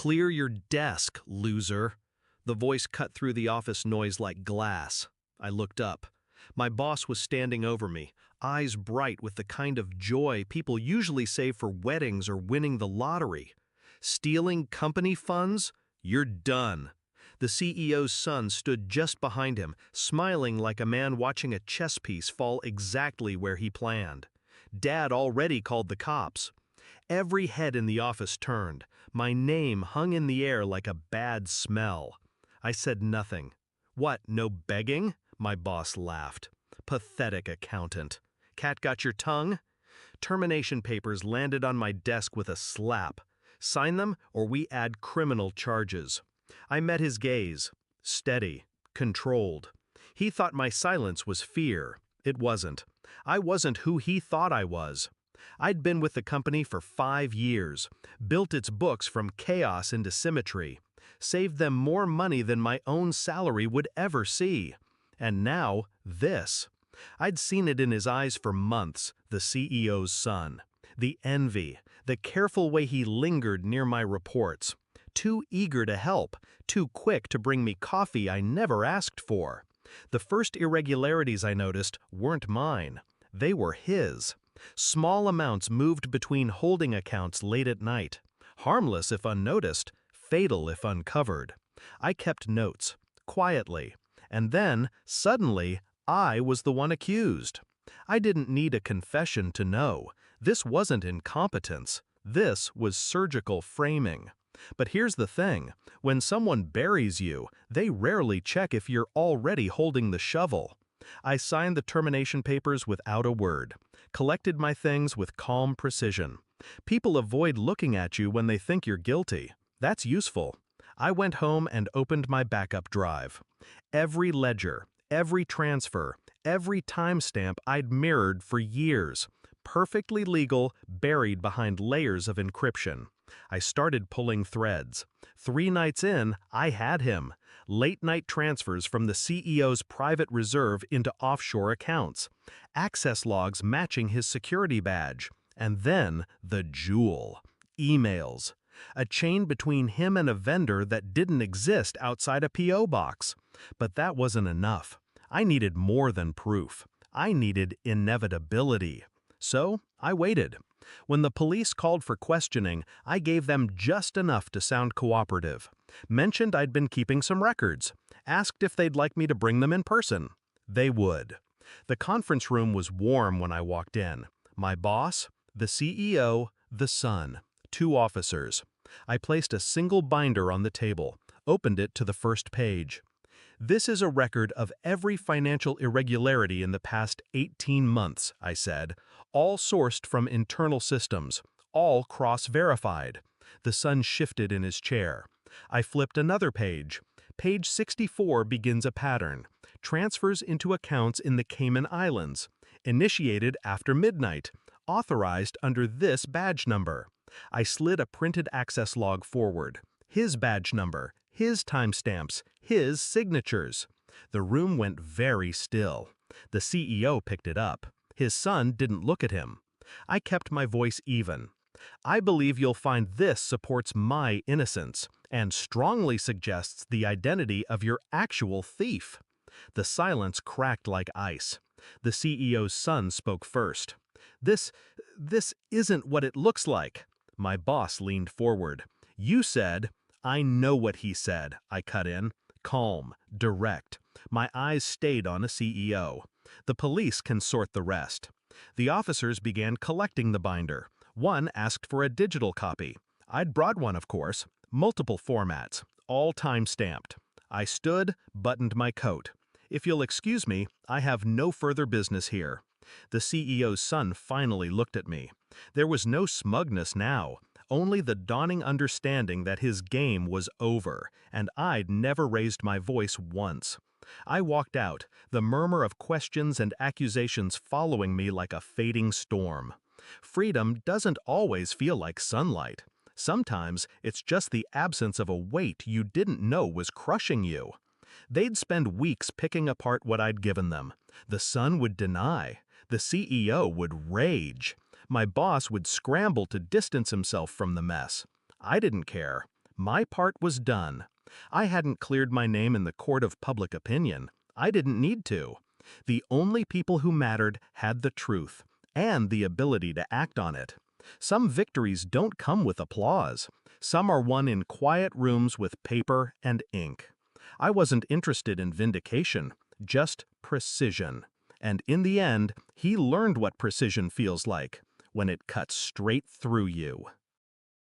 Clear your desk, loser. The voice cut through the office noise like glass. I looked up. My boss was standing over me, eyes bright with the kind of joy people usually save for weddings or winning the lottery. Stealing company funds? You're done. The CEO's son stood just behind him, smiling like a man watching a chess piece fall exactly where he planned. Dad already called the cops. Every head in the office turned. My name hung in the air like a bad smell. I said nothing. What, no begging? My boss laughed. Pathetic accountant. Cat got your tongue? Termination papers landed on my desk with a slap. Sign them or we add criminal charges. I met his gaze. Steady. Controlled. He thought my silence was fear. It wasn't. I wasn't who he thought I was. I'd been with the company for 5 years, built its books from chaos into symmetry, saved them more money than my own salary would ever see. And now, this. I'd seen it in his eyes for months, the CEO's son. The envy, the careful way he lingered near my reports. Too eager to help, too quick to bring me coffee I never asked for. The first irregularities I noticed weren't mine. They were his. Small amounts moved between holding accounts late at night. Harmless if unnoticed, fatal if uncovered. I kept notes, quietly. And then, suddenly, I was the one accused. I didn't need a confession to know. This wasn't incompetence. This was surgical framing. But here's the thing. When someone buries you, they rarely check if you're already holding the shovel. I signed the termination papers without a word, collected my things with calm precision. People avoid looking at you when they think you're guilty. That's useful. I went home and opened my backup drive. Every ledger, every transfer, every timestamp I'd mirrored for years. Perfectly legal, buried behind layers of encryption. I started pulling threads. 3 nights in, I had him. Late-night transfers from the CEO's private reserve into offshore accounts. Access logs matching his security badge. And then, the jewel. Emails. A chain between him and a vendor that didn't exist outside a P.O. box. But that wasn't enough. I needed more than proof. I needed inevitability. So, I waited. When the police called for questioning, I gave them just enough to sound cooperative. Mentioned I'd been keeping some records. Asked if they'd like me to bring them in person. They would. The conference room was warm when I walked in. My boss, the CEO, the son, 2 officers. I placed a single binder on the table, opened it to the first page. This is a record of every financial irregularity in the past 18 months, I said, all sourced from internal systems, all cross-verified. The son shifted in his chair. I flipped another page. Page 64 begins a pattern. Transfers into accounts in the Cayman Islands. Initiated after midnight. Authorized under this badge number. I slid a printed access log forward. His badge number, his timestamps, his signatures. The room went very still. The CEO picked it up. His son didn't look at him. I kept my voice even. I believe you'll find this supports my innocence and strongly suggests the identity of your actual thief. The silence cracked like ice. The CEO's son spoke first. This isn't what it looks like. My boss leaned forward. You said, I know what he said, I cut in. Calm, direct. My eyes stayed on a CEO. The police can sort the rest. The officers began collecting the binder. One asked for a digital copy. I'd brought one, of course. Multiple formats, all time-stamped. I stood, buttoned my coat. If you'll excuse me, I have no further business here. The CEO's son finally looked at me. There was no smugness now, only the dawning understanding that his game was over, and I'd never raised my voice once. I walked out, the murmur of questions and accusations following me like a fading storm. Freedom doesn't always feel like sunlight. Sometimes it's just the absence of a weight you didn't know was crushing you. They'd spend weeks picking apart what I'd given them. The son would deny. The CEO would rage. My boss would scramble to distance himself from the mess. I didn't care. My part was done. I hadn't cleared my name in the court of public opinion. I didn't need to. The only people who mattered had the truth and the ability to act on it. Some victories don't come with applause. Some are won in quiet rooms with paper and ink. I wasn't interested in vindication, just precision. And in the end, he learned what precision feels like, when it cuts straight through you.